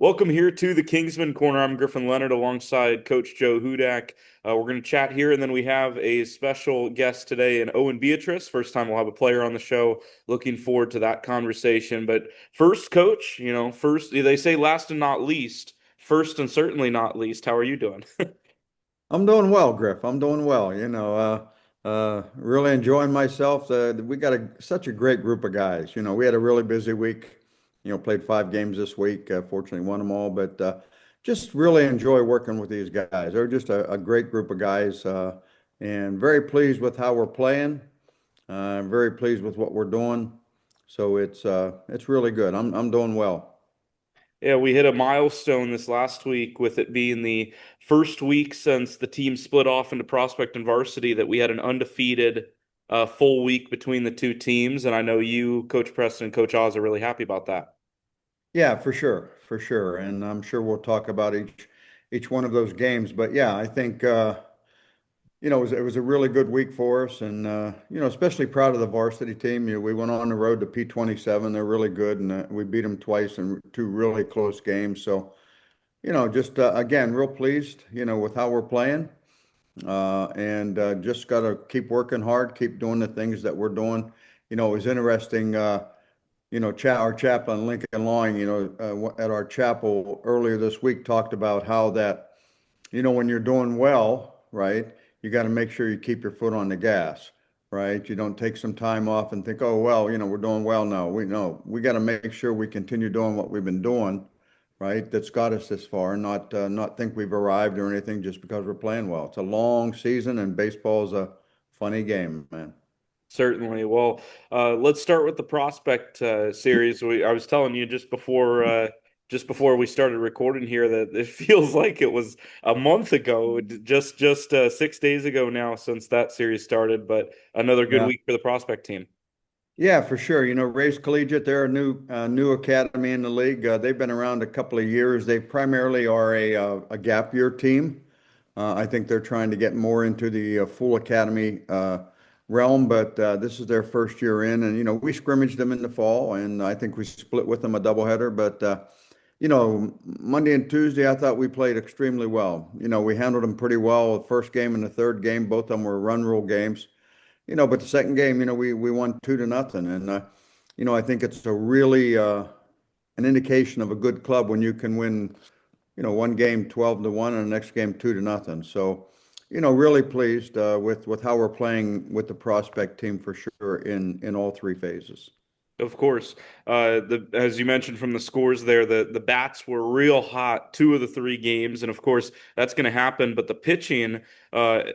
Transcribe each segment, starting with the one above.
Welcome here to the Kingsmen Corner. I'm Griffin Leonard alongside Coach Joe Hudak. We're going to chat here, and then we have a special guest today, in Owen Beatrice. First time we'll have a player on the show. Looking forward to that conversation. But first, Coach, first they say last and not least. First and certainly not least. How are you doing? I'm doing well, Griff. I'm doing well. Really enjoying myself. We got such a great group of guys. We had a really busy week. Played 5 games this week. Fortunately, won them all. But just really enjoy working with these guys. They're just a great group of guys, and very pleased with how we're playing. Very pleased with what we're doing. So it's really good. I'm doing well. Yeah, we hit a milestone this last week with it being the first week since the team split off into prospect and varsity that we had an undefeated full week between the two teams. And I know you, Coach Preston, and Coach Oz are really happy about that. Yeah, for sure, and I'm sure we'll talk about each one of those games. But yeah, I think it was a really good week for us, and especially proud of the varsity team. We went on the road to P27. They're really good, and we beat them twice in two really close games. So just again, real pleased, with how we're playing, and just got to keep working hard, keep doing the things that we're doing. It was interesting. Our chaplain, Lincoln Long, at our chapel earlier this week talked about how that, when you're doing well, right, you got to make sure you keep your foot on the gas, right? You don't take some time off and think, oh, well, we're doing well now. We know we got to make sure we continue doing what we've been doing, right? That's got us this far, and not think we've arrived or anything just because we're playing well. It's a long season, and baseball is a funny game, man. Certainly. Well, let's start with the prospect series. I was telling you just before we started recording here that it feels like it was a month ago, just 6 days ago now since that series started. But another good Yeah. week for the prospect team. Yeah, for sure. Ray's Collegiate, they're a new academy in the league. They've been around a couple of years. They primarily are a gap year team. I think they're trying to get more into the full academy realm, but this is their first year in, and we scrimmaged them in the fall, and I think we split with them a doubleheader. But Monday and Tuesday, I thought we played extremely well. We handled them pretty well. The first game and the third game, both of them were run rule games. But the second game, we won 2-0, and I think it's a really an indication of a good club when you can win, one game 12-1 and the next game 2-0. So, really pleased with how we're playing with the prospect team for sure in all three phases. Of course, the as you mentioned from the scores there, the bats were real hot 2 of the 3 games, and of course that's going to happen. But the pitching,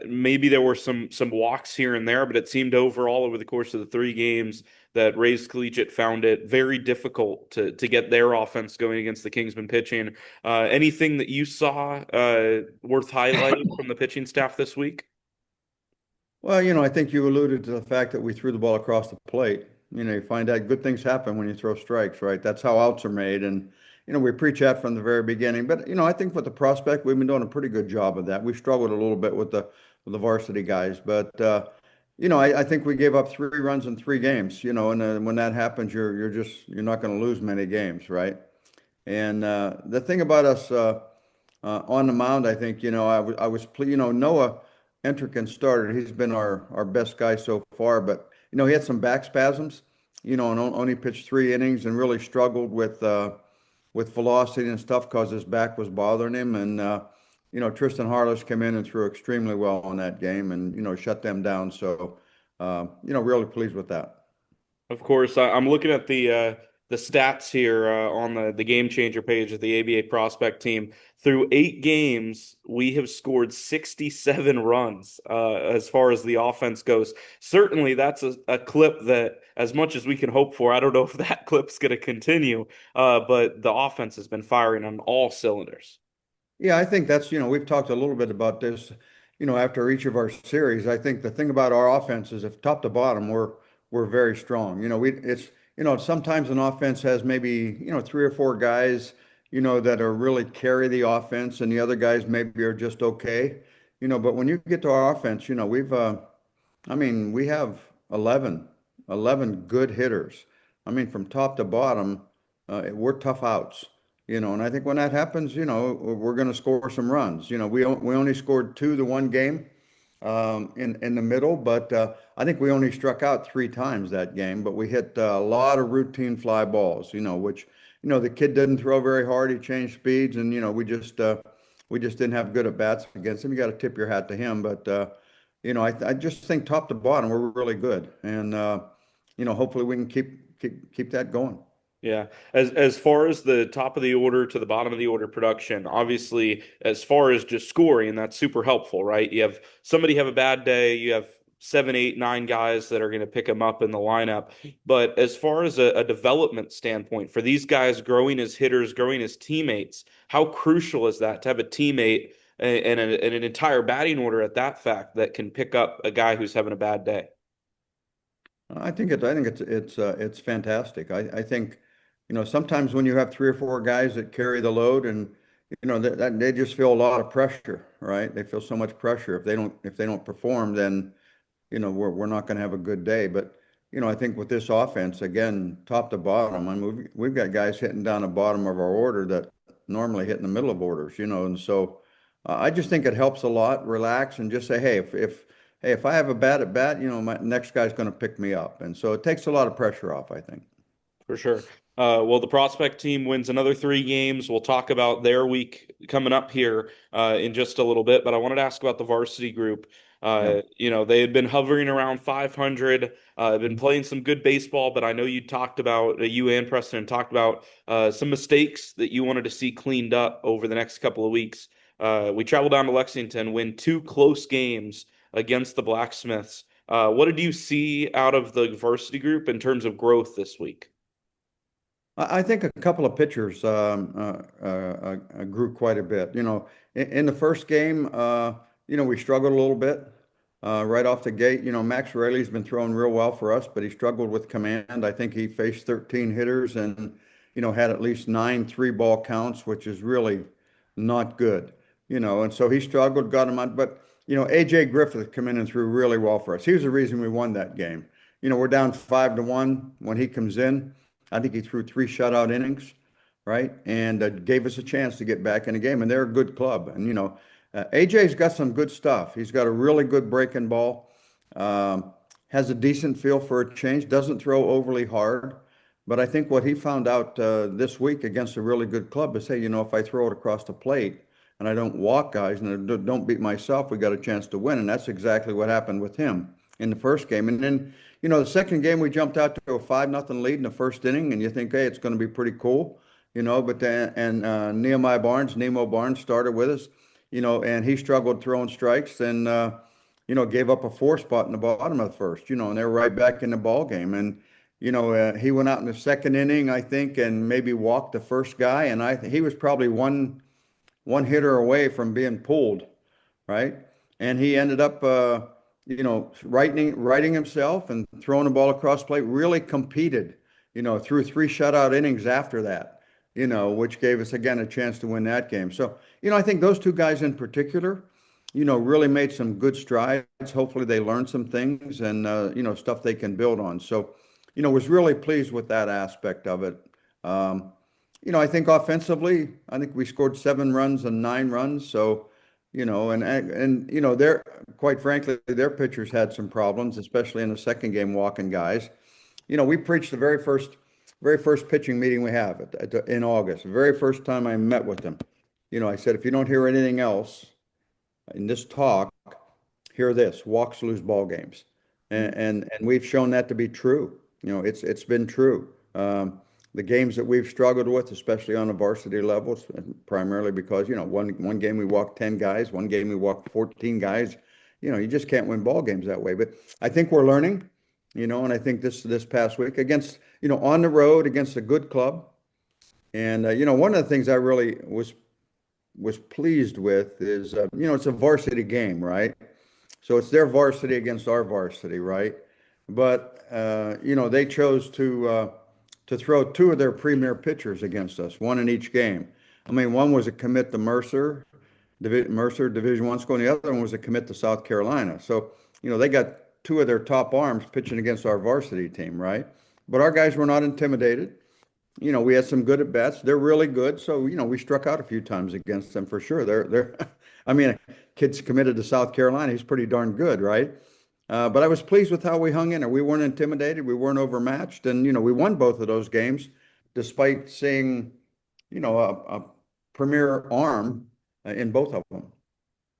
maybe there were some walks here and there, but it seemed overall over the course of the 3 games that Ray's Collegiate found it very difficult to get their offense going against the Kingsman pitching. Anything that you saw worth highlighting from the pitching staff this week? Well, I think you alluded to the fact that we threw the ball across the plate. You find out good things happen when you throw strikes, right? That's how outs are made. And, we preach that from the very beginning. But, I think with the prospect, we've been doing a pretty good job of that. We struggled a little bit with the varsity guys. But, I think we gave up 3 runs in 3 games, and when that happens, you're not going to lose many games, right? And the thing about us on the mound, I think, I was, Noah Entrican started. He's been our best guy so far, but he had some back spasms, and only pitched 3 innings and really struggled with velocity and stuff because his back was bothering him. And Tristan Harless came in and threw extremely well on that game, and shut them down. So really pleased with that. Of course, I'm looking at the stats here on the Game Changer page of the ABA prospect team. Through 8 games, we have scored 67 runs as far as the offense goes. Certainly, that's a clip that, as much as we can hope for, I don't know if that clip's going to continue, but the offense has been firing on all cylinders. Yeah, I think that's, we've talked a little bit about this, after each of our series. I think the thing about our offense is if top to bottom, we're very strong. Sometimes an offense has maybe, 3 or 4 guys, that are really carry the offense, and the other guys maybe are just okay. But when you get to our offense, we have 11 good hitters. I mean, from top to bottom, we're tough outs. And I think when that happens, we're going to score some runs. We only scored two the one game in the middle, but I think we only struck out three times that game, but we hit a lot of routine fly balls, which the kid didn't throw very hard. He changed speeds, and we just didn't have good at bats against him. You got to tip your hat to him, but I just think top to bottom we're really good, and hopefully we can keep that going. Yeah. As far as the top of the order to the bottom of the order production, obviously, as far as just scoring, that's super helpful, right? You have somebody have a bad day, you have seven, eight, nine guys that are going to pick them up in the lineup. But as far as a development standpoint, for these guys growing as hitters, growing as teammates, how crucial is that to have a teammate and an entire batting order at that fact that can pick up a guy who's having a bad day? I think it's fantastic. I think, sometimes when you have three or four guys that carry the load, and that they just feel a lot of pressure, right? They feel so much pressure. If they don't perform, then we're not going to have a good day. But I think with this offense, again, top to bottom, I mean, we've got guys hitting down the bottom of our order that normally hit in the middle of orders, and so I just think it helps a lot. Relax and just say, hey, if I have a bat at bat, my next guy's going to pick me up, and so it takes a lot of pressure off, I think. For sure. Well, the prospect team wins another three games. We'll talk about their week coming up here in just a little bit. But I wanted to ask about the varsity group. Yeah. They had been hovering around 500, been playing some good baseball. But I know you talked about, you and Preston talked about some mistakes that you wanted to see cleaned up over the next couple of weeks. We traveled down to Lexington, win two close games against the Blacksmiths. What did you see out of the varsity group in terms of growth this week? I think a couple of pitchers grew quite a bit. In the first game, we struggled a little bit right off the gate. Max Rayleigh's been throwing real well for us, but he struggled with command. I think he faced 13 hitters and, had at least nine three-ball counts, which is really not good. And so he struggled, got him out. But, AJ Griffith come in and threw really well for us. He was the reason we won that game. We're down 5-1 when he comes in. I think he threw three shutout innings, right? And gave us a chance to get back in the game. And they're a good club. And, AJ's got some good stuff. He's got a really good breaking ball, has a decent feel for a change, doesn't throw overly hard. But I think what he found out this week against a really good club is, hey, if I throw it across the plate and I don't walk guys and I don't beat myself, we got a chance to win. And that's exactly what happened with him in the first game. And then the second game we jumped out to a 5-0 lead in the first inning, and you think, hey, it's going to be pretty cool, But then and Nemo Barnes started with us, and he struggled throwing strikes and gave up a four spot in the bottom of the first, and they're right back in the ball game. And he went out in the second inning, I think, and maybe walked the first guy, and he was probably one hitter away from being pulled, right? And he ended up, righting himself and throwing the ball across the plate. Really competed, through three shutout innings after that, which gave us again a chance to win that game. So, I think those two guys in particular, really made some good strides. Hopefully, they learned some things and stuff they can build on. So, was really pleased with that aspect of it. I think offensively, I think we scored 7 runs and 9 runs. So, they're quite frankly, their pitchers had some problems, especially in the second game, walking guys. We preached the very first pitching meeting we have in August. The very first time I met with them, I said, if you don't hear anything else in this talk, hear this: walks lose ball games, and we've shown that to be true. It's been true. The games that we've struggled with, especially on the varsity levels, primarily because, one game we walked 10 guys, one game we walked 14 guys. You just can't win ball games that way. But I think we're learning, and I think this past week against, on the road against a good club. And, one of the things I really was pleased with is, it's a varsity game, right? So it's their varsity against our varsity, right? But, they chose to throw two of their premier pitchers against us, one in each game. I mean, one was a commit to Mercer Division I school, and the other one was a commit to South Carolina. So, they got two of their top arms pitching against our varsity team, right? But our guys were not intimidated. we had some good at bats. They're really good. So, we struck out a few times against them for sure. I mean, a kid's committed to South Carolina. He's pretty darn good, right? But I was pleased with how we hung in there. We weren't intimidated. We weren't overmatched. And, we won both of those games despite seeing, a premier arm in both of them.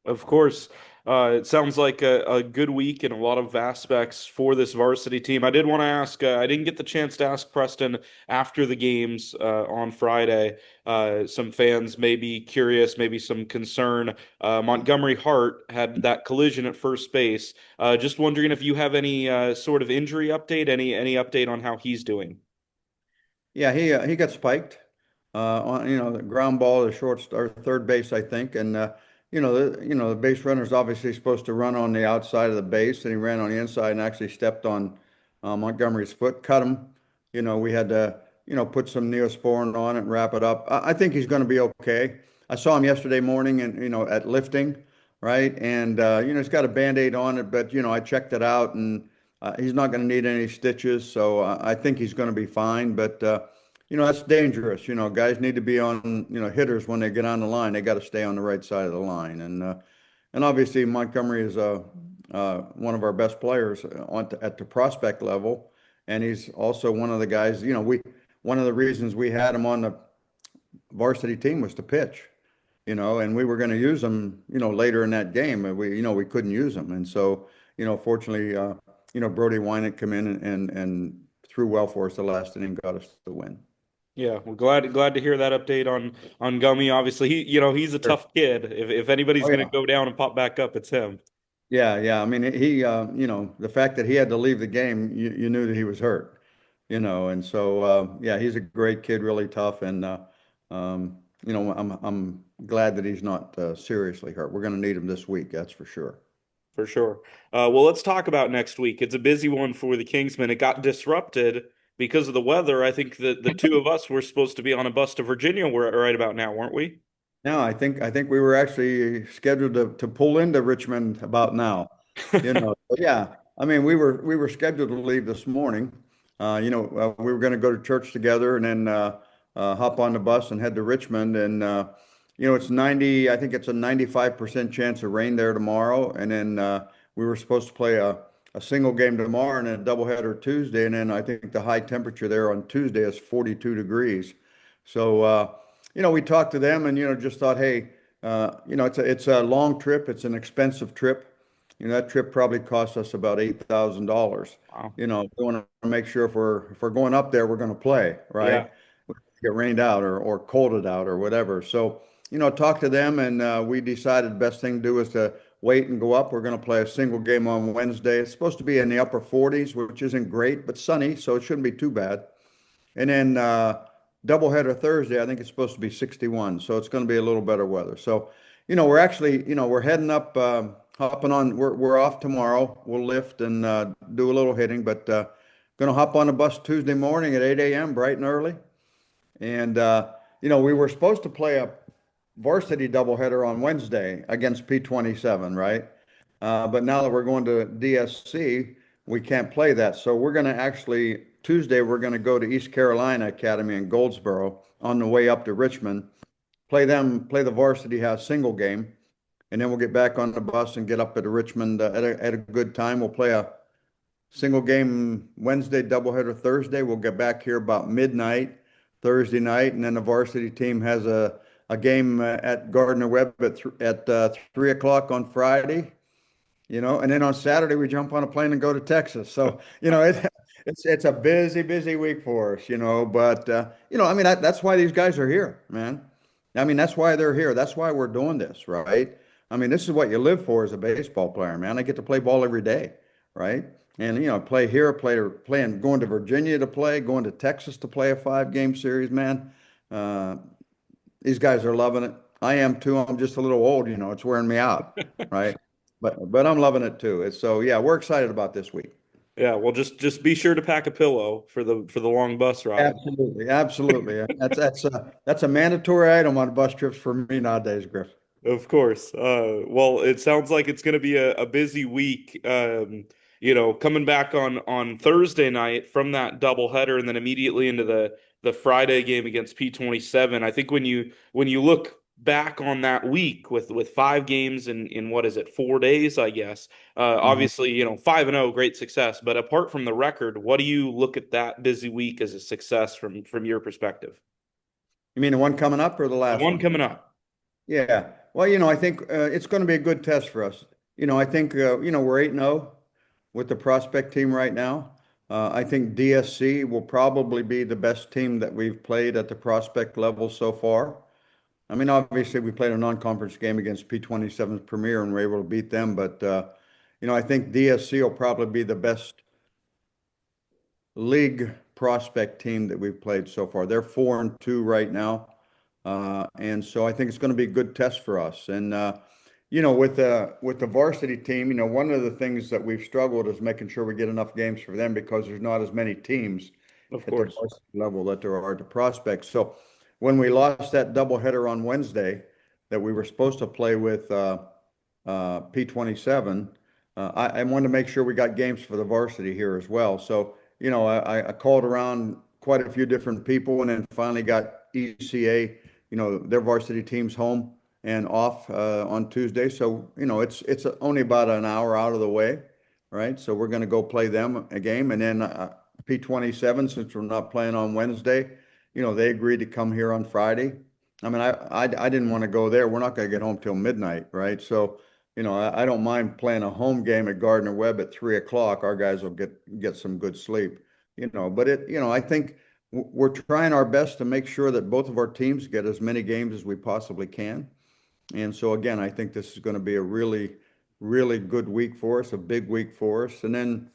Of course. It sounds like a good week in a lot of aspects for this varsity team. I did want to ask, I didn't get the chance to ask Preston after the games on Friday. Some fans may be curious, maybe some concern. Montgomery Hart had that collision at first base. Just wondering if you have any sort of injury update, any update on how he's doing. Yeah, he got spiked on the ground ball, the short or third base, I think, and the base runner's obviously supposed to run on the outside of the base, and he ran on the inside and actually stepped on Montgomery's foot, cut him. We had to put some Neosporin on it and wrap it up. I think he's going to be okay. I saw him yesterday morning and at lifting, right, and he's got a Band-Aid on it, but I checked it out and. He's not going to need any stitches, so I think he's going to be fine. But that's dangerous. Guys need to be on. Hitters when they get on the line, they got to stay on the right side of the line. And obviously Montgomery is one of our best players at the prospect level, and he's also one of the guys. One of the reasons we had him on the varsity team was to pitch. And we were going to use him. Later in that game, we couldn't use him, and so fortunately. Brody Wynant come in and threw well for us the last inning, got us the win. Yeah, well, glad to hear that update on Gummy. Obviously, he's a Sure. tough kid. If anybody's Oh going to yeah, go down and pop back up, it's him. yeah. I mean, the fact that he had to leave the game, you knew that he was hurt. And so yeah, he's a great kid, really tough, and I'm glad that he's not seriously hurt. We're going to need him this week, that's for sure. For sure. Well, let's talk about next week. It's a busy one for the Kingsmen. It got disrupted because of the weather. I think that the two of us were supposed to be on a bus to Virginia right about now, weren't we? No, I think we were actually scheduled to pull into Richmond about now. But yeah. I mean, we were scheduled to leave this morning. We were going to go to church together and then hop on the bus and head to Richmond. And it's 90. I think it's a 95% chance of rain there tomorrow. And then we were supposed to play a single game tomorrow and then a doubleheader Tuesday. And then I think the high temperature there on Tuesday is 42 degrees. So. We talked to them and, just thought, hey, it's a long trip. It's an expensive trip. That trip probably cost us about $8,000. Wow. We want to make sure if we're going up there, we're going to play, Yeah, right? Get rained out or colded out or whatever. So, talk to them and we decided the best thing to do is to wait and go up. We're going to play a single game on Wednesday. It's supposed to be in the upper 40s, which isn't great, but sunny, so it shouldn't be too bad. And then doubleheader Thursday, I think it's supposed to be 61, so it's going to be a little better weather. So, we're actually, we're heading up, hopping on. We're off tomorrow. We'll lift and do a little hitting, but going to hop on the bus Tuesday morning at 8 a.m. bright and early. And we were supposed to play a varsity doubleheader on Wednesday against P27, right? But now that we're going to DSC, we can't play that. So we're going to actually, Tuesday, we're going to go to East Carolina Academy in Goldsboro on the way up to Richmond, play the varsity house single game, and then we'll get back on the bus and get up at Richmond at a good time. We'll play a single game Wednesday, doubleheader Thursday. We'll get back here about midnight Thursday night, and then the varsity team has a game at Gardner Webb at 3 o'clock on Friday. And then on Saturday we jump on a plane and go to Texas. So, it's a busy, busy week for us, but I mean, that's why these guys are here, man. I mean, that's why they're here. That's why we're doing this, right? I mean, this is what you live for as a baseball player, man. I get to play ball every day, right? And play here, playing, going to Virginia to play, going to Texas to play a 5-game series, man. Uh, these guys are loving it. I am too. I'm just a little old, it's wearing me out, right? But I'm loving it too. So yeah, we're excited about this week. yeah. Well, just be sure to pack a pillow for the long bus ride. Absolutely, absolutely. That's a mandatory item on bus trips for me nowadays, Griff. Of course. Well, it sounds like it's going to be a busy week. Coming back on Thursday night from that doubleheader, and then immediately into the the Friday game against P27. I think when you look back on that week with 5 games in what is it, 4 days, I guess. Mhm. Obviously, 5-0, great success. But apart from the record, what do you look at that busy week as a success from your perspective? You mean the one coming up or the The last one one? coming up, Yeah. Well, I think it's going to be a good test for us. I think we're 8-0 with the prospect team right now. I think DSC will probably be the best team that we've played at the prospect level so far. I mean, obviously, we played a non-conference game against P27's Premier and were able to beat them, but I think DSC will probably be the best league prospect team that we've played so far. They're 4-2 right now. And so I think it's going to be a good test for us. And with the varsity team, one of the things that we've struggled is making sure we get enough games for them because there's not as many teams of at the course. varsity level that there are at the prospects. So when we lost that doubleheader on Wednesday that we were supposed to play with P27, I wanted to make sure we got games for the varsity here as well. So, I called around quite a few different people and then finally got ECA, their varsity teams home and off on Tuesday. So, it's only about an hour out of the way, right? So we're going to go play them a game. And then P27, since we're not playing on Wednesday, they agreed to come here on Friday. I mean, I didn't want to go there. We're not going to get home till midnight, right? So, I don't mind playing a home game at Gardner Webb at 3 o'clock. Our guys will get some good sleep, but I think we're trying our best to make sure that both of our teams get as many games as we possibly can. And so again, I think this is going to be a really, really good week for us, a big week for us. And then,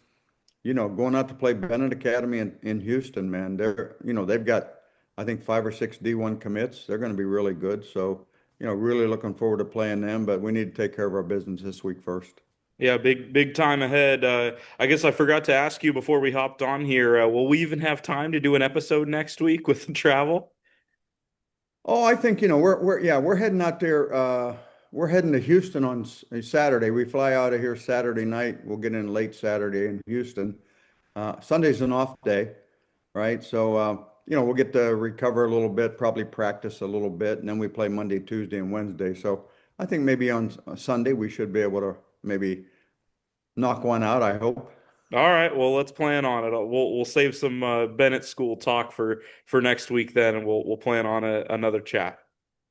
going out to play Bennett Academy in Houston, man, they've got, I think, 5 or 6 D1 commits. They're going to be really good. So, really looking forward to playing them, but we need to take care of our business this week first. Yeah, big time ahead. I guess I forgot to ask you before we hopped on here. Will we even have time to do an episode next week with the travel? Oh, I think, we're heading out there. We're heading to Houston on Saturday. We fly out of here Saturday night. We'll get in late Saturday in Houston. Sunday's an off day, right? So, we'll get to recover a little bit, probably practice a little bit, and then we play Monday, Tuesday, and Wednesday. So I think maybe on Sunday we should be able to maybe knock one out, I hope. All right, well, let's plan on it. We'll save some Bennett School talk for next week then, and we'll plan on another chat.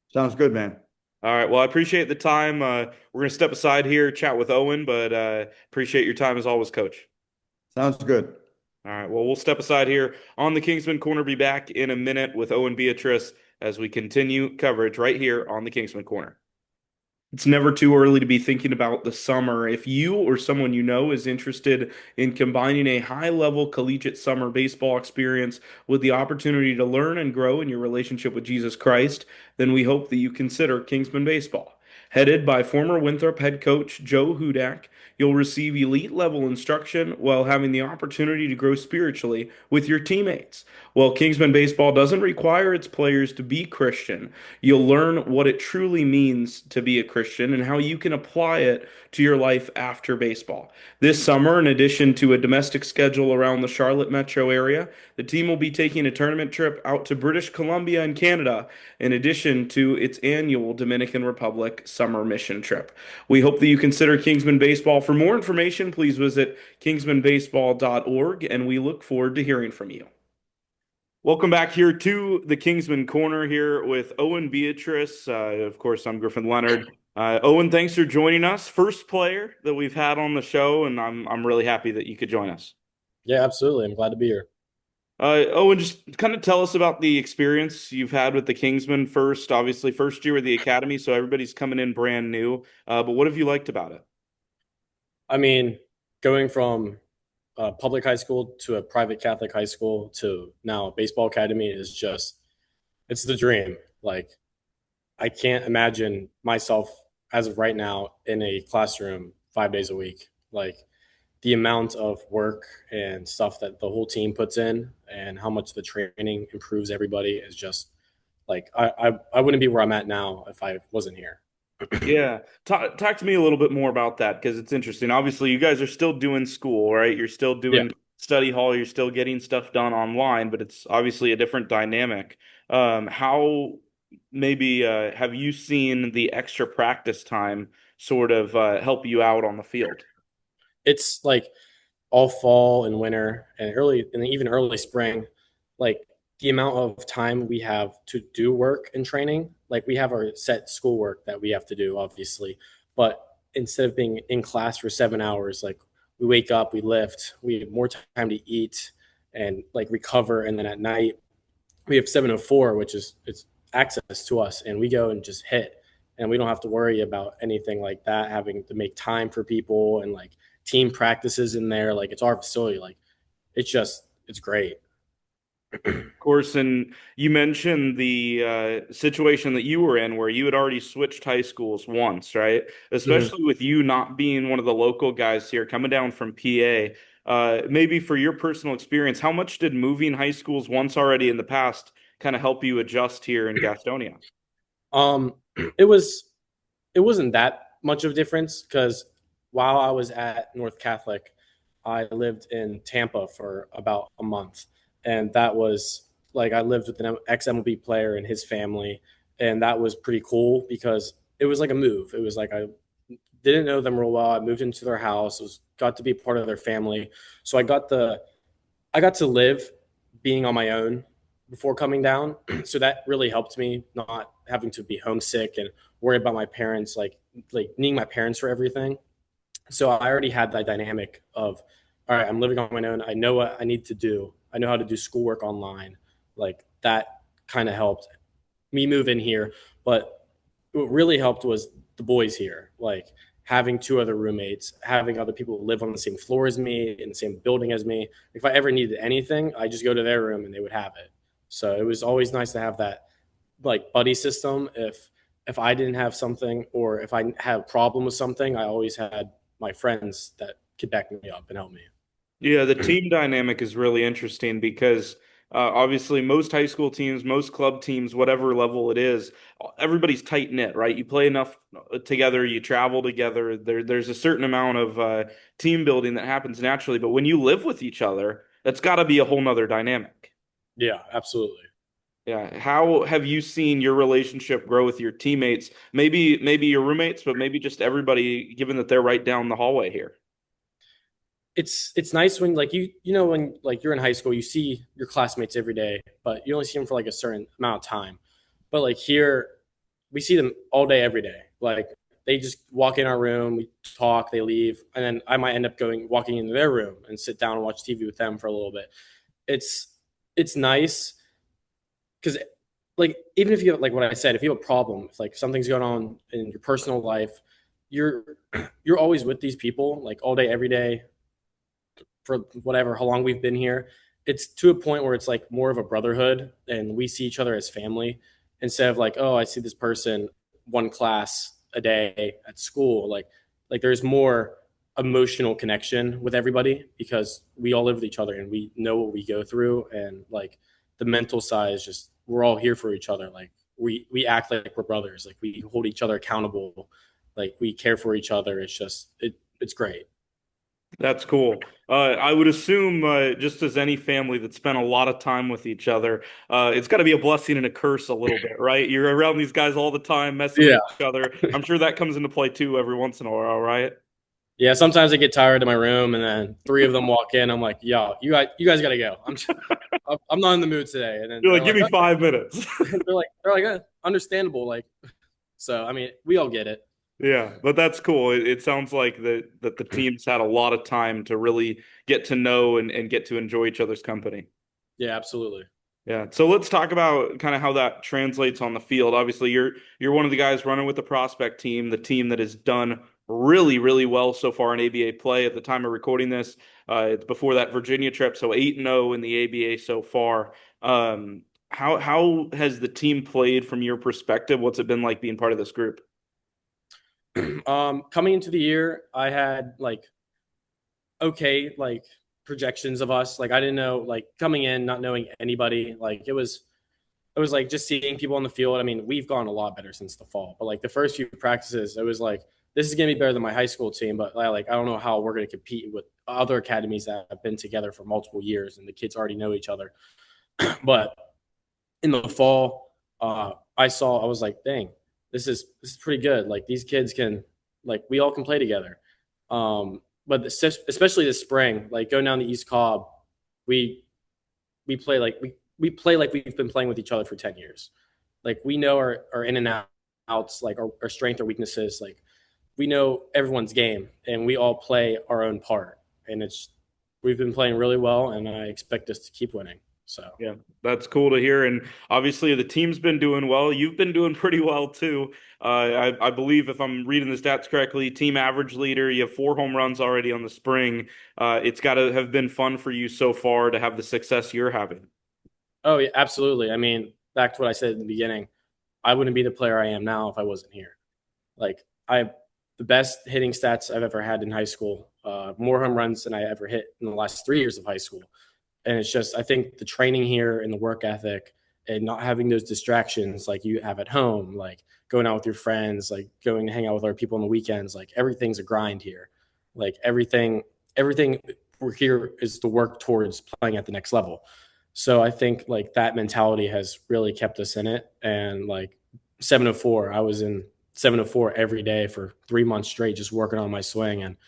Sounds good, man. All right, well, I appreciate the time. We're gonna step aside here, chat with Owen, but appreciate your time as always, Coach. Sounds good. All right, well, we'll step aside here on the Kingsman Corner. Be back in a minute with Owen Beatrice as we continue coverage right here on the Kingsman Corner. It's never too early to be thinking about the summer. If you or someone you know is interested in combining a high-level collegiate summer baseball experience with the opportunity to learn and grow in your relationship with Jesus Christ, then we hope that you consider Kingsman Baseball. Headed by former Winthrop head coach Joe Hudak, you'll receive elite level instruction while having the opportunity to grow spiritually with your teammates. While Kingsman Baseball doesn't require its players to be Christian, you'll learn what it truly means to be a Christian and how you can apply it to your life after baseball. This summer, in addition to a domestic schedule around the Charlotte metro area, the team will be taking a tournament trip out to British Columbia and Canada, in addition to its annual Dominican Republic summer mission trip. We hope that you consider Kingsman Baseball. For more information, please visit kingsmanbaseball.org, and we look forward to hearing from you. Welcome back here to the Kingsman Corner here with Owen Beatrice. Of course, I'm Griffin Leonard. Owen, thanks for joining us. First player that we've had on the show, and I'm really happy that you could join us. Yeah, absolutely. I'm glad to be here. Owen, just kind of tell us about the experience you've had with the Kingsmen first. Obviously, first year with the academy, so everybody's coming in brand new. But what have you liked about it? I mean, going from a public high school to a private Catholic high school to now a baseball academy is just, it's the dream. Like, I can't imagine myself as of right now in a classroom 5 days a week. Like, the amount of work and stuff that the whole team puts in and how much the training improves everybody is just like, I wouldn't be where I'm at now if I wasn't here. Yeah, talk to me a little bit more about that because it's interesting. Obviously, you guys are still doing school, right? You're still Yeah. doing study hall, you're still getting stuff done online, but it's obviously a different dynamic. How maybe have you seen the extra practice time sort of help you out on the field? It's like all fall and winter and early and even early spring, like the amount of time we have to do work and training, like we have our set schoolwork that we have to do, obviously, but instead of being in class for 7 hours, like we wake up, we lift, we have more time to eat and like recover, and then at night we have 704, which is it's access to us, and we go and just hit, and we don't have to worry about anything like that, having to make time for people and like team practices in there. Like it's our facility. Like it's great. Course, and you mentioned the situation that you were in where you had already switched high schools once, right? Mhm. Especially with you not being one of the local guys here, coming down from PA. Maybe for your personal experience, how much did moving high schools once already in the past kind of help you adjust here in Gastonia? Um, it was it wasn't that much of a difference because while I was at North Catholic, I lived in Tampa for about a month, and that was like I lived with an ex MLB player and his family, and that was pretty cool because it was like a move. It was like I didn't know them real well. I moved into their house. Got to be part of their family, so I got to live being on my own before coming down. So that really helped me not having to be homesick and worry about my parents, like needing my parents for everything. So I already had that dynamic of, all right, I'm living on my own. I know what I need to do. I know how to do schoolwork online. Like that kind of helped me move in here. But what really helped was the boys here, like having two other roommates, having other people who live on the same floor as me, in the same building as me. If I ever needed anything, I just go to their room and they would have it. So it was always nice to have that like buddy system. If I didn't have something or if I had a problem with something, I always had my friends that could back me up and help me. Yeah, the team dynamic is really interesting because obviously most high school teams, most club teams, whatever level it is, everybody's tight knit, right? You play enough together, you travel together. There's a certain amount of team building that happens naturally, but when you live with each other, that's got to be a whole nother dynamic. Yeah, absolutely. Yeah. How have you seen your relationship grow with your teammates? Maybe your roommates, but maybe just everybody, given that they're right down the hallway here. It's nice when like you know when like you're in high school, you see your classmates every day, but you only see them for like a certain amount of time. But like here, we see them all day, every day. Like they just walk in our room, we talk, they leave, and then I might end up going walking into their room and sit down and watch TV with them for a little bit. It's it's nice because like even if you have like what I said, if you have a problem, if like something's going on in your personal life, you're you're always with these people like all day, every day for whatever how long we've been here. It's to a point where it's like more of a brotherhood, and we see each other as family instead of like, oh, I see this person one class a day at school. Like there's more emotional connection with everybody because we all live with each other and we know what we go through, and like the mental side is just we're all here for each other. Like we act like we're brothers. Like we hold each other accountable. Like we care for each other. It's great. That's cool. I would assume, just as any family that spent a lot of time with each other, it's got to be a blessing and a curse a little bit, right? You're around these guys all the time, messing with Yeah. each other. I'm sure that comes into play too every once in a while, right? Yeah, sometimes I get tired in my room, and then three of them walk in. I'm like, "Yo, you guys got to go. I'm not in the mood today." And then You're they're like, give like, me oh. 5 minutes. Understandable. Like, so I mean, we all get it. Yeah, but that's cool. It sounds like that the teams had a lot of time to really get to know and get to enjoy each other's company. Yeah, absolutely. Yeah. So let's talk about kind of how that translates on the field. Obviously, you're one of the guys running with the prospect team, the team that has done really, really well so far in ABA play at the time of recording this. It's before that Virginia trip, so 8-0 in the ABA so far. How has the team played from your perspective? What's it been like being part of this group? Coming into the year, I had like okay, like projections of us. Like I didn't know, like coming in, not knowing anybody. Like it was like just seeing people on the field. I mean, we've gone a lot better since the fall, but like the first few practices, it was like this is going to be better than my high school team, but like I don't know how we're going to compete with other academies that have been together for multiple years and the kids already know each other. But in the fall, I was like, dang, this is pretty good. Like these kids can, like we all can play together. But especially this spring, like going down the East Cobb, we we play like we play like we've been playing with each other for 10 years. Like we know our in and outs, like our strength or weaknesses. Like we know everyone's game, and we all play our own part. And we've been playing really well, and I expect us to keep winning. So Yeah, that's cool to hear. And obviously, the team's been doing well. You've been doing pretty well too. I believe, if I'm reading the stats correctly, team average leader. You have 4 home runs already on the spring. It's got to have been fun for you so far to have the success you're having. oh yeah, absolutely. I mean, back to what I said in the beginning, I wouldn't be the player I am now if I wasn't here. Like I have the best hitting stats I've ever had in high school, more home runs than I ever hit in the last 3 years of high school. And it's just, I think the training here and the work ethic and not having those distractions like you have at home, like going out with your friends, like going to hang out with other people on the weekends, like everything's a grind here. Like everything we're here is to work towards playing at the next level. So I think like that mentality has really kept us in it. And like 704, I was in 704 every day for 3 months straight, just working on my swing, and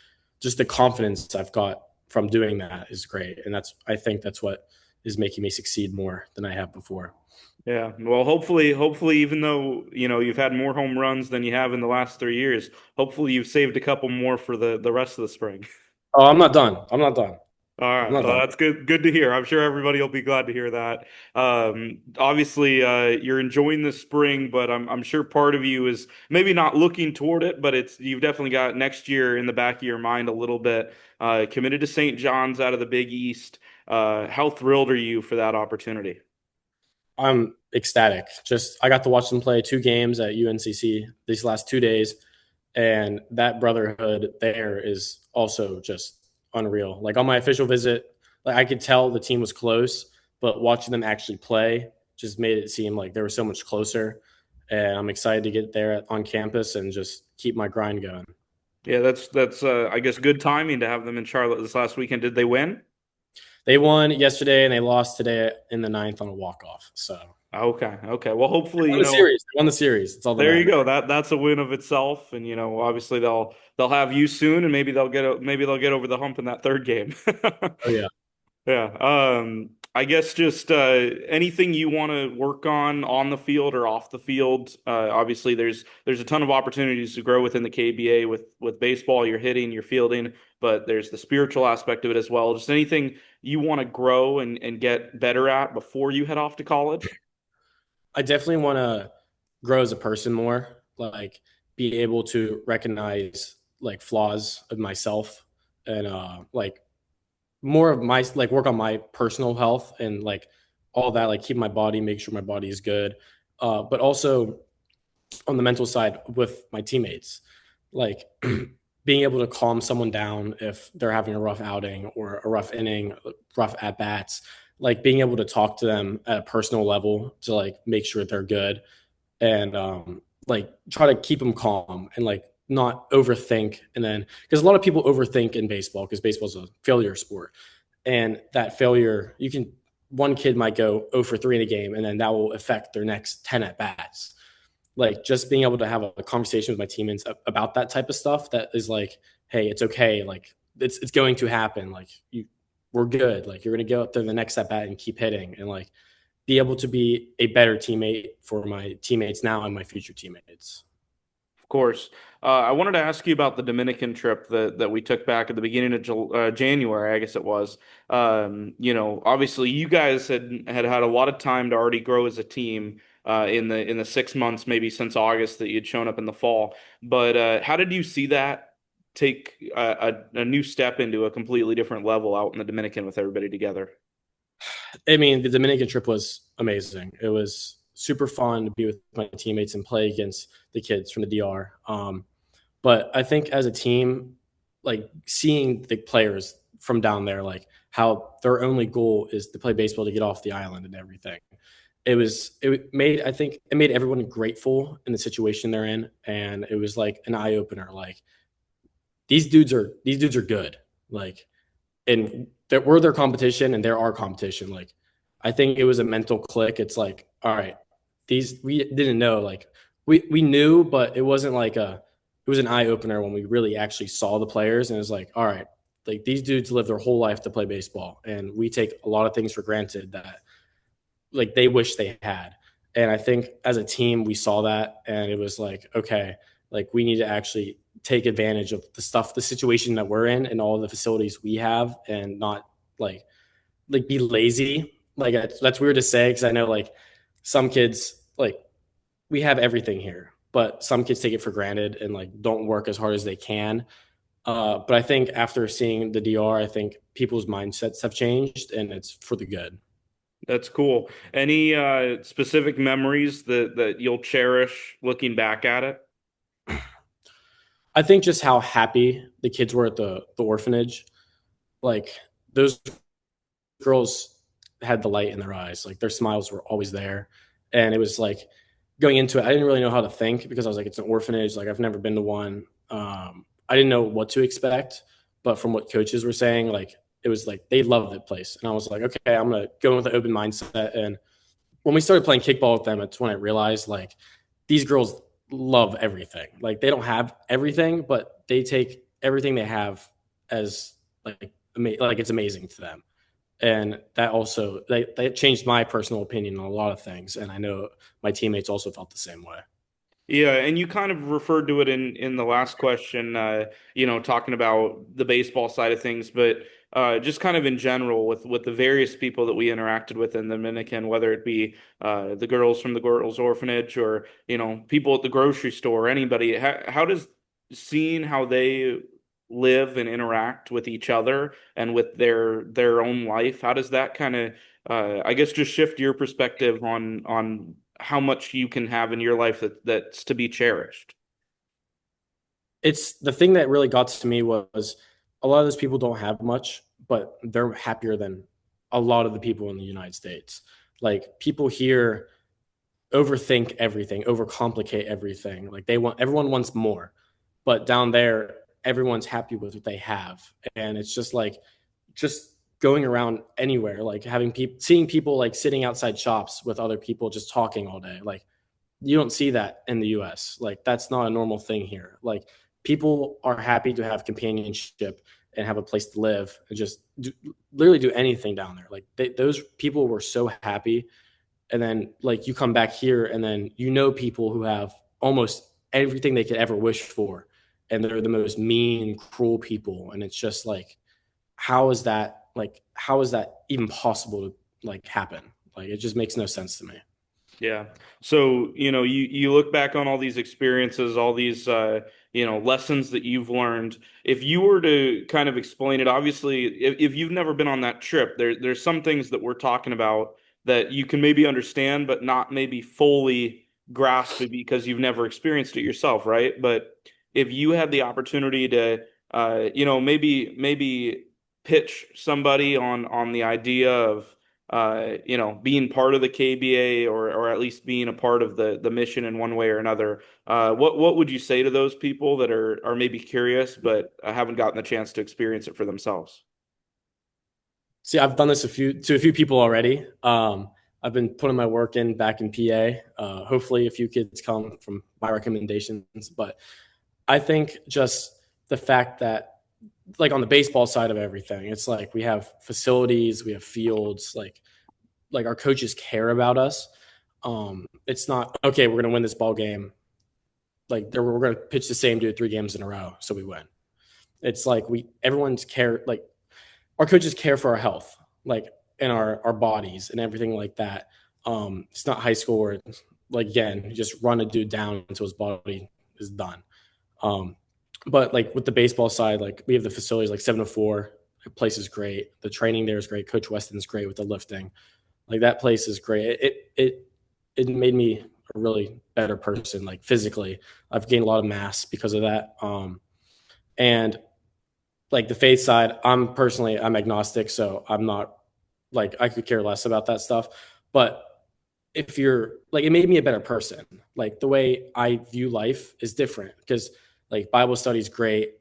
just the confidence I've got from doing that is great. And I think that's what is making me succeed more than I have before. Yeah. Well, hopefully, even though you've had more home runs than you have in the last 3 years, hopefully you've saved a couple more for the rest of the spring. Oh, I'm not done. I'm not done. All I'm right. not Well, done. that's good. Good to hear. I'm sure everybody will be glad to hear that. Obviously, you're enjoying the spring, but I'm sure part of you is maybe not looking toward it, but you've definitely got next year in the back of your mind a little bit. Committed to St. John's out of the Big East. How thrilled are you for that opportunity? I'm ecstatic. Just I got to watch them play 2 games at UNCC these last 2 days, and that brotherhood there is also just unreal. Like on my official visit, like I could tell the team was close, but watching them actually play just made it seem like they were so much closer. And I'm excited to get there on campus and just keep my grind going. Yeah, that's I guess good timing to have them in Charlotte this last weekend. Did they win? They won yesterday and they lost today in the ninth on a walk off. So Okay, okay. Well, hopefully, won the series. They won the series. It's all that there you matters. go. That's a win of itself, and obviously they'll have you soon, and maybe they'll get over the hump in that third game. Oh yeah. Yeah. I guess just anything you want to work on the field or off the field. Obviously, there's a ton of opportunities to grow within the KBA with baseball. You're hitting, you're fielding, but there's the spiritual aspect of it as well. Just anything you want to grow and get better at before you head off to college. I definitely want to grow as a person more, like be able to recognize like flaws of myself and like more of my like work on my personal health and like all that, like keep my body, make sure my body is good. But also on the mental side with my teammates, like being able to calm someone down if they're having a rough outing or a rough inning, rough at bats, like being able to talk to them at a personal level to like make sure they're good and like try to keep them calm and like not overthink. And then because a lot of people overthink in baseball because baseball's a failure sport, and that failure you can one kid might go 0 for 3 in a game and then that will affect their next 10 at bats. Like just being able to have a conversation with my teammates about that type of stuff that is like, hey, it's okay, like it's going to happen, like we're good, like you're going to go up to the next at bat and keep hitting, and like be able to be a better teammate for my teammates now and my future teammates. Of course. I wanted to ask you about the Dominican trip that we took back at the beginning of January, I guess it was. Obviously you guys had a lot of time to already grow as a team in the 6 months maybe since August that you'd shown up in the fall. But how did you see that take a new step into a completely different level out in the Dominican with everybody together? I mean, the Dominican trip was amazing. It was super fun to be with my teammates and play against the kids from the DR. But I think as a team, like seeing the players from down there, like how their only goal is to play baseball to get off the island and everything. I think it made everyone grateful in the situation they're in, and it was like an eye opener. Like these dudes are good. Like, and that we're their competition and they're our competition. Like, I think it was a mental click. It's like, all right, these we didn't know. Like, we knew, but it wasn't like a. It was an eye opener when we really actually saw the players, and it was like, all right, like these dudes live their whole life to play baseball, and we take a lot of things for granted that like they wish they had. And I think as a team, we saw that, and it was like, okay, like we need to actually take advantage of the situation that we're in, and all the facilities we have, and not like be lazy. Like that's weird to say because I know like some kids like we have everything here, but some kids take it for granted and like don't work as hard as they can. But I think after seeing the DR, I think people's mindsets have changed, and it's for the good. That's cool. Any specific memories that you'll cherish looking back at it? I think just how happy the kids were at the orphanage. Like those girls had the light in their eyes. Like their smiles were always there. And it was like going into it, I didn't really know how to think because I was like, it's an orphanage. Like I've never been to one. I didn't know what to expect, but from what coaches were saying, like it was like they loved the place. And I was like, okay, I'm gonna go with an open mindset. And when we started playing kickball with them, it's when I realized like these girls love everything. Like they don't have everything, but they take everything they have as like it's amazing to them. And that also that changed my personal opinion on a lot of things. And I know my teammates also felt the same way. Yeah, and you kind of referred to it in the last question, talking about the baseball side of things, but just kind of in general with the various people that we interacted with in the Dominican, whether it be the girls from the girls' orphanage or people at the grocery store, anybody. How does seeing how they live and interact with each other and with their own life, how does that kind of I guess just shift your perspective on how much you can have in your life that's to be cherished. It's the thing that really got to me was a lot of those people don't have much, but they're happier than a lot of the people in the United States. Like people here overthink everything, overcomplicate everything. Like everyone wants more, but down there, everyone's happy with what they have, and it's just like just going around anywhere, like seeing people like sitting outside shops with other people just talking all day. Like you don't see that in the US. Like that's not a normal thing here. Like people are happy to have companionship and have a place to live and just literally do anything down there. Like those people were so happy. And then like you come back here and then people who have almost everything they could ever wish for, and they're the most mean, cruel people. And it's just like, how is that even possible to like happen? Like it just makes no sense to me. Yeah. So, you look back on all these experiences, all these lessons that you've learned. If you were to kind of explain it, obviously, if you've never been on that trip, there's some things that we're talking about that you can maybe understand, but not maybe fully grasp it because you've never experienced it yourself, right? But if you had the opportunity to maybe pitch somebody on the idea of being part of the KBA or at least being a part of the mission in one way or another. What would you say to those people that are maybe curious but haven't gotten the chance to experience it for themselves? See, I've done this to a few people already. I've been putting my work in back in PA. Hopefully, a few kids come from my recommendations. But I think just the fact that, like on the baseball side of everything, it's like we have facilities, we have fields, like our coaches care about us. It's not okay. We're gonna win this ball game. Like we're gonna pitch the same dude 3 games in a row, so we win. It's like everyone's care like our coaches care for our health, like in our bodies and everything like that. It's not high school where like again, you just run a dude down until his body is done. Um, but like with the baseball side, like we have the facilities like 704. The place is great. The training there is great. Coach Weston's great with the lifting. Like that place is great. It made me a really better person, like physically. I've gained a lot of mass because of that. And like the faith side, I'm agnostic, so I'm not like I could care less about that stuff. But if you're like, it made me a better person. Like the way I view life is different because like Bible study is great.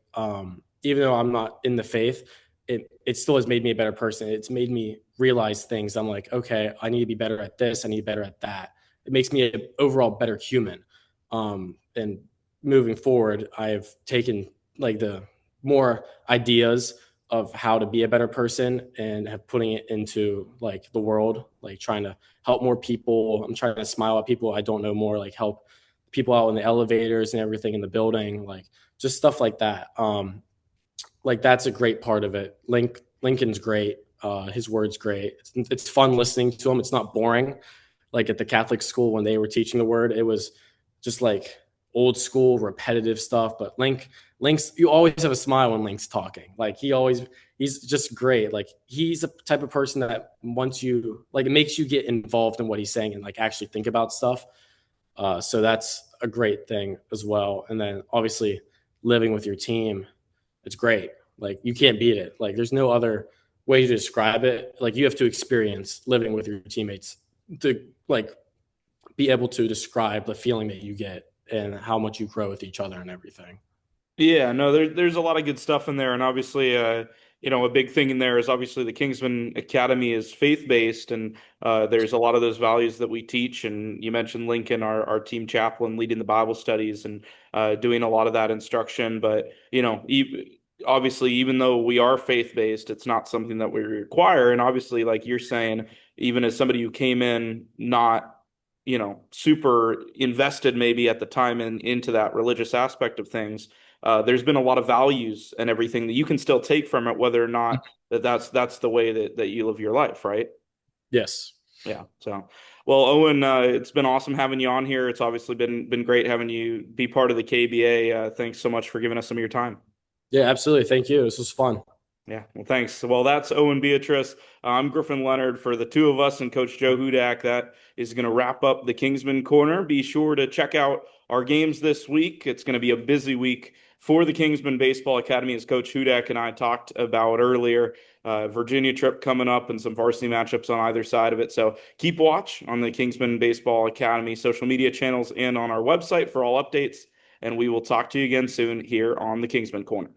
Even though I'm not in the faith, it still has made me a better person. It's made me realize things. I'm like, okay, I need to be better at this. I need to be better at that. It makes me an overall better human. And moving forward, I've taken like the more ideas of how to be a better person and have putting it into like the world, like trying to help more people. I'm trying to smile at people I don't know more, like help people out in the elevators and everything in the building, like just stuff like that. Like that's a great part of it. Lincoln's great. His word's great. It's fun listening to him. It's not boring. Like at the Catholic school when they were teaching the word, it was just like old school repetitive stuff. But Link's you always have a smile when Link's talking. Like he's just great. Like he's a type of person that once you like it makes you get involved in what he's saying and like actually think about stuff. So that's a great thing as well. And then obviously living with your team, it's great. Like you can't beat it. Like there's no other way to describe it. Like you have to experience living with your teammates to like be able to describe the feeling that you get and how much you grow with each other and everything. Yeah, no, there's a lot of good stuff in there, and obviously, a big thing in there is obviously the Kingsman Academy is faith-based, and there's a lot of those values that we teach. And you mentioned Lincoln, our team chaplain, leading the Bible studies and doing a lot of that instruction. But obviously, even though we are faith-based, it's not something that we require. And obviously, like you're saying, even as somebody who came in not super invested maybe at the time into that religious aspect of things, there's been a lot of values and everything that you can still take from it, whether or not that's the way that you live your life, right? Yes. Yeah. So, well, Owen, it's been awesome having you on here. It's obviously been great having you be part of the KBA. Thanks so much for giving us some of your time. Yeah, absolutely. Thank you. This was fun. Yeah, well, thanks. Well, that's Owen Beatrice. I'm Griffin Leonard for the two of us and Coach Joe Hudak. That is going to wrap up the Kingsman Corner. Be sure to check out our games this week. It's going to be a busy week for the Kingsman Baseball Academy, as Coach Hudak and I talked about earlier. Virginia trip coming up and some varsity matchups on either side of it. So keep watch on the Kingsman Baseball Academy social media channels and on our website for all updates. And we will talk to you again soon here on the Kingsman Corner.